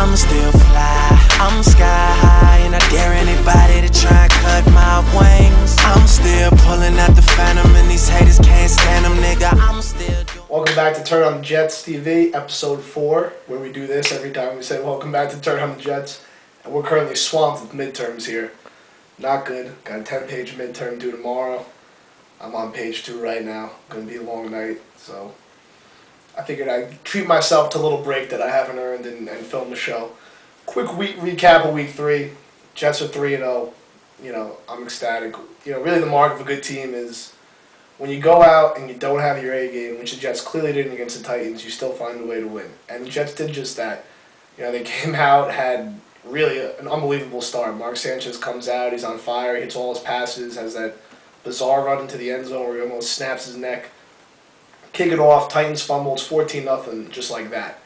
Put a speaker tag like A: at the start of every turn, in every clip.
A: I'm still fly, I'm sky high, and I dare anybody to try and cut my wings. I'm still pulling out the phantom, and these haters can't stand them, nigga. I'm still doing.
B: Welcome back to Turn on the Jets TV, episode 4, where we do this every time we say welcome back to Turn on the Jets. And we're currently swamped with midterms here. Not good. Got a 10-page midterm due tomorrow. I'm on page 2 right now. Gonna be a long night, so I figured I'd treat myself to a little break that I haven't earned and film the show. Quick week recap of week 3. Jets are 3-0. You know, I'm ecstatic. You know, really the mark of a good team is when you go out and you don't have your A game, which the Jets clearly didn't against the Titans, you still find a way to win. And the Jets did just that. You know, they came out, had really an unbelievable start. Mark Sanchez comes out, he's on fire, he hits all his passes, has that bizarre run into the end zone where he almost snaps his neck. Kick it off, Titans fumble, it's 14-0, just like that.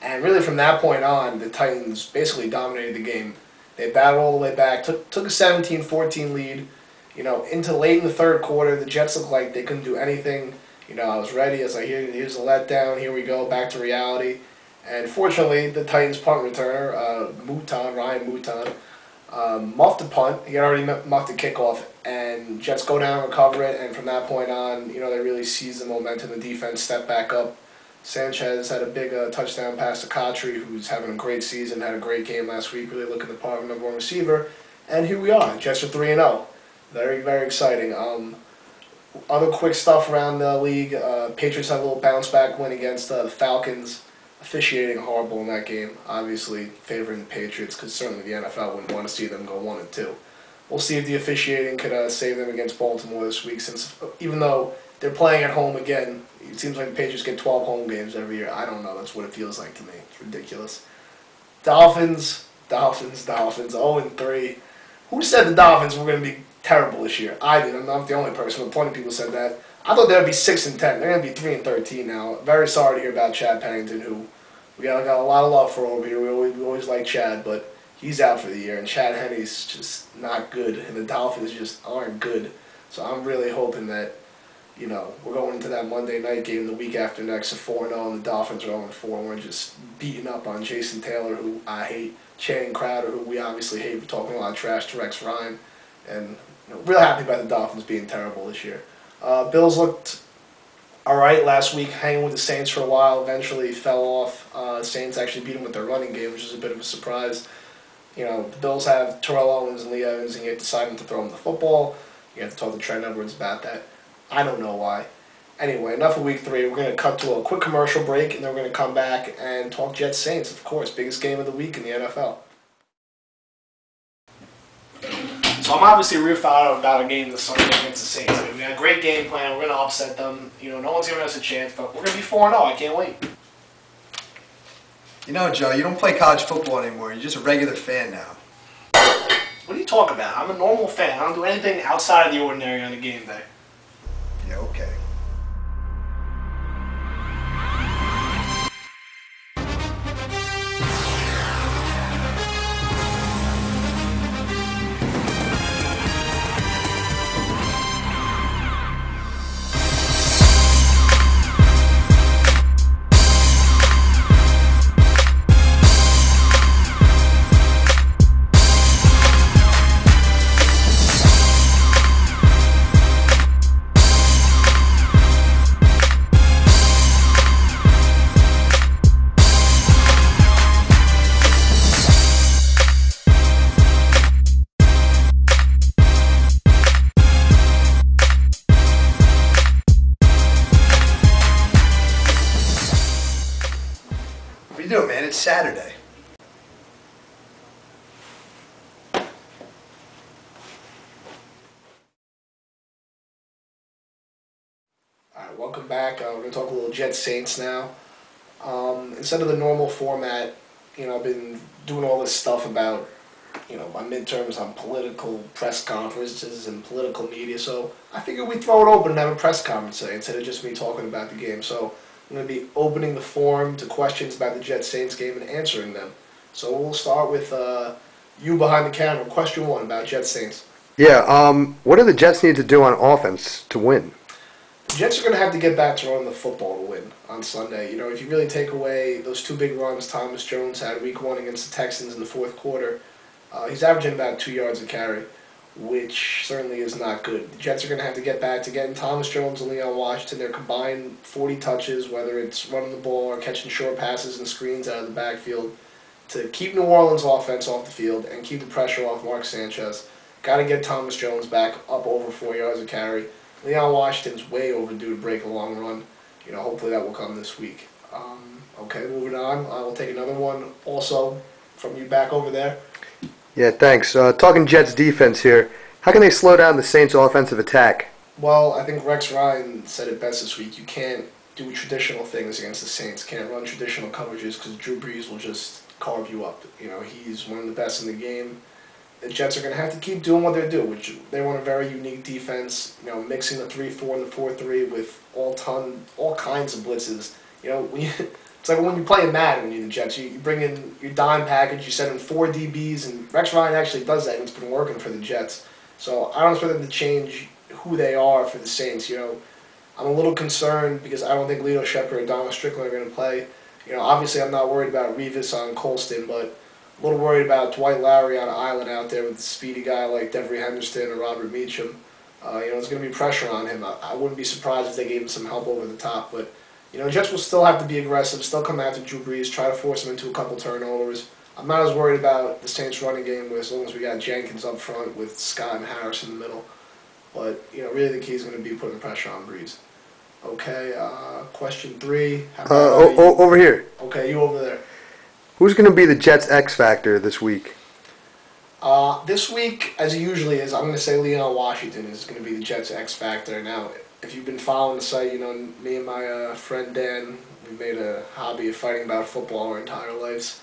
B: And really from that point on, the Titans basically dominated the game. They battled all the way back, took a 17-14 lead. You know, into late in the third quarter, the Jets looked like they couldn't do anything. You know, I was ready. I was like, here's a letdown. Here we go, back to reality. And fortunately, the Titans punt returner, Ryan Mouton, muffed the punt. He had already muffed the kickoff, and Jets go down and recover it. And from that point on, you know, they really seized the momentum. The defense stepped back up. Sanchez had a big touchdown pass to Kotri, who's having a great season, had a great game last week, really looking the part of number 1 receiver. And here we are, Jets are 3-0. Very, very exciting. Other quick stuff around the league. Patriots had a little bounce-back win against the Falcons. Officiating horrible in that game. Obviously favoring the Patriots because certainly the NFL wouldn't want to see them go 1-2. We'll see if the officiating could save them against Baltimore this week, since even though they're playing at home again, it seems like the Patriots get 12 home games every year. I don't know. That's what it feels like to me. It's ridiculous. Dolphins, 0-3. Who said the Dolphins were going to be terrible this year? I did. I'm not the only person, but plenty of people said that. I thought they would be 6-10. They're going to be 3-13 now. Very sorry to hear about Chad Pennington, who we got a lot of love for over here. We always like Chad, but he's out for the year, and Chad Henne's just not good, and the Dolphins just aren't good. So I'm really hoping that, you know, we're going into that Monday night game the week after next at 4-0, and the Dolphins are 0-4, and we're just beating up on Jason Taylor, who I hate, Channing Crowder, who we obviously hate for talking a lot of trash to Rex Ryan, and you know, real happy about the Dolphins being terrible this year. Bills looked alright last week, hanging with the Saints for a while, eventually fell off. Saints actually beat them with their running game, which is a bit of a surprise. You know, the Bills have Terrell Owens and Lee Evans, and you have to decide to throw them the football. You have to talk to Trent Edwards about that. I don't know why. Anyway, enough of week 3. We're going to cut to a quick commercial break, and then we're going to come back and talk Jets Saints, of course, biggest game of the week in the NFL. So I'm obviously real fired up about a game this Sunday against the Saints. I mean, we had a great game plan. We're going to upset them. You know, no one's giving us a chance, but we're going to be 4-0. I can't wait.
C: You know, Joe, you don't play college football anymore. You're just a regular fan now.
B: What are you talking about? I'm a normal fan. I don't do anything outside of the ordinary on a game day.
C: Yeah, okay. What are you doing, man? It's Saturday.
B: Alright, welcome back. We're going to talk a little Jets Saints now. Instead of the normal format, you know, I've been doing all this stuff about, you know, my midterms on political press conferences and political media, so I figured we'd throw it open and have a press conference today instead of just me talking about the game. So I'm going to be opening the forum to questions about the Jets Saints game and answering them. So we'll start with you behind the camera. Question 1 about Jets Saints.
D: Yeah, what do the Jets need to do on offense to win?
B: The Jets are going to have to get back to running the football to win on Sunday. You know, if you really take away those two big runs Thomas Jones had week 1 against the Texans in the fourth quarter, he's averaging about 2 yards a carry, which certainly is not good. The Jets are going to have to get back to getting Thomas Jones and Leon Washington their combined 40 touches, whether it's running the ball or catching short passes and screens out of the backfield, to keep New Orleans' offense off the field and keep the pressure off Mark Sanchez. Got to get Thomas Jones back up over 4 yards a carry. Leon Washington's way overdue to break a long run. You know, hopefully that will come this week. Okay, moving on. I will take another one also from you back over there.
D: Yeah, thanks. Talking Jets defense here, how can they slow down the Saints' offensive attack?
B: Well, I think Rex Ryan said it best this week. You can't do traditional things against the Saints. Can't run traditional coverages because Drew Brees will just carve you up. You know, he's one of the best in the game. The Jets are going to have to keep doing what they do, which they run a very unique defense. You know, mixing the 3-4 and the 4-3 with all kinds of blitzes. You know, it's like when you play in Madden when you're the Jets. You bring in your dime package, you send in 4 DBs, and Rex Ryan actually does that, and it's been working for the Jets. So I don't expect them to change who they are for the Saints. You know, I'm a little concerned because I don't think Lito Shepherd or Donald Strickland are going to play. You know, obviously I'm not worried about Revis on Colston, but a little worried about Dwight Lowry on an island out there with a speedy guy like Devery Henderson or Robert Meacham. You know, there's going to be pressure on him. I wouldn't be surprised if they gave him some help over the top. But, you know, the Jets will still have to be aggressive, still come after Drew Brees, try to force him into a couple turnovers. I'm not as worried about the Saints running game as long as we got Jenkins up front with Scott and Harris in the middle. But, you know, really the key is going to be putting pressure on Brees. Okay, question 3.
D: Over here.
B: Okay, you over there.
D: Who's going to be the Jets' X factor this week?
B: This week, as it usually is, I'm going to say Leon Washington is going to be the Jets' X factor. Now, if you've been following the site, you know, me and my friend Dan, we made a hobby of fighting about football our entire lives.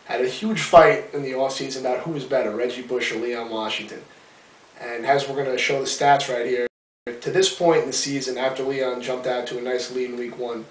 B: Had a huge fight in the offseason about who was better, Reggie Bush or Leon Washington. And as we're going to show the stats right here, to this point in the season, after Leon jumped out to a nice lead in week 1,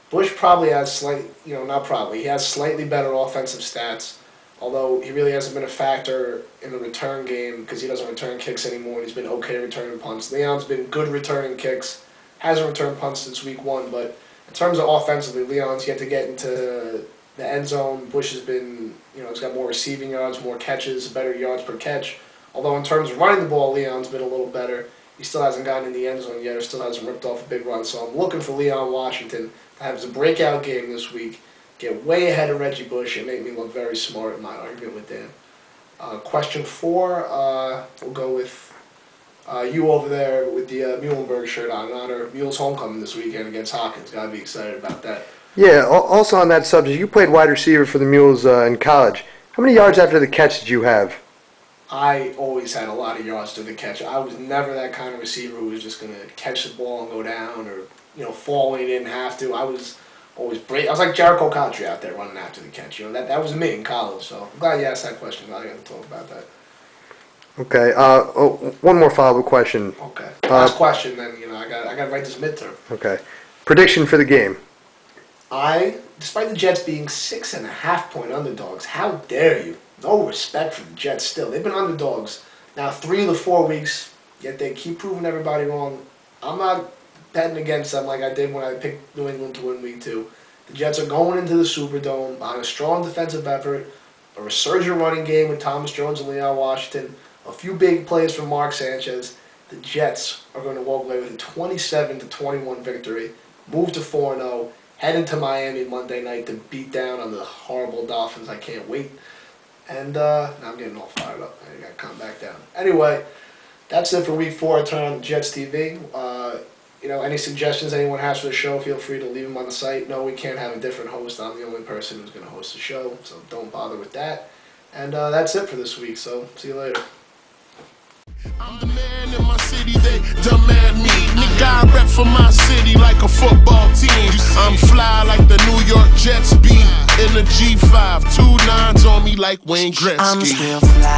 B: Bush probably has he has slightly better offensive stats, although he really hasn't been a factor in the return game because he doesn't return kicks anymore, and he's been okay returning punts. Leon's been good returning kicks, hasn't returned punts since week 1, but in terms of offensively, Leon's yet to get into the end zone. Bush has been, you know, he's got more receiving yards, more catches, better yards per catch, although in terms of running the ball, Leon's been a little better. He still hasn't gotten in the end zone yet, or still hasn't ripped off a big run, so I'm looking for Leon Washington to have his breakout game this week, get way ahead of Reggie Bush, and make me look very smart in my argument with Dan. Question 4, we'll go with you over there with the Muhlenberg shirt on in honor of Mule's homecoming this weekend against Hawkins. Got to be excited about that.
D: Yeah, also on that subject, you played wide receiver for the Mules in college. How many yards after the catch did you have?
B: I always had a lot of yards to the catch. I was never that kind of receiver who was just going to catch the ball and go down or, you know, fall when he didn't have to. I was always I was like Jericho Cotchery out there running after the catch. You know, that was me in college. So I'm glad you asked that question. I'm glad I got to talk about that.
D: Okay. One more follow-up question.
B: Okay. Last question, then. You know, I got to write this midterm.
D: Okay. Prediction for the game.
B: Despite the Jets being 6.5-point underdogs, how dare you? No respect for the Jets still. They've been underdogs now 3 of the 4 weeks, yet they keep proving everybody wrong. I'm not betting against them like I did when I picked New England to win week 2. The Jets are going into the Superdome behind a strong defensive effort, a resurgent running game with Thomas Jones and Leon Washington, a few big plays from Mark Sanchez. The Jets are going to walk away with a 27-21 victory, move to 4-0, head into Miami Monday night to beat down on the horrible Dolphins. I can't wait. And now I'm getting all fired up. I got to calm back down. Anyway, that's it for week 4. I turn on Jets TV. You know, any suggestions anyone has for the show, feel free to leave them on the site. No, we can't have a different host. I'm the only person who's going to host the show, so don't bother with that. And that's it for this week, so see you later.
E: I'm the man in my city, they demand me. Nigga, I rep for my city like a football team. I'm fly like the New York Jets be in the G5. 2 9s on me like Wayne Gretzky.
A: I'm still fly.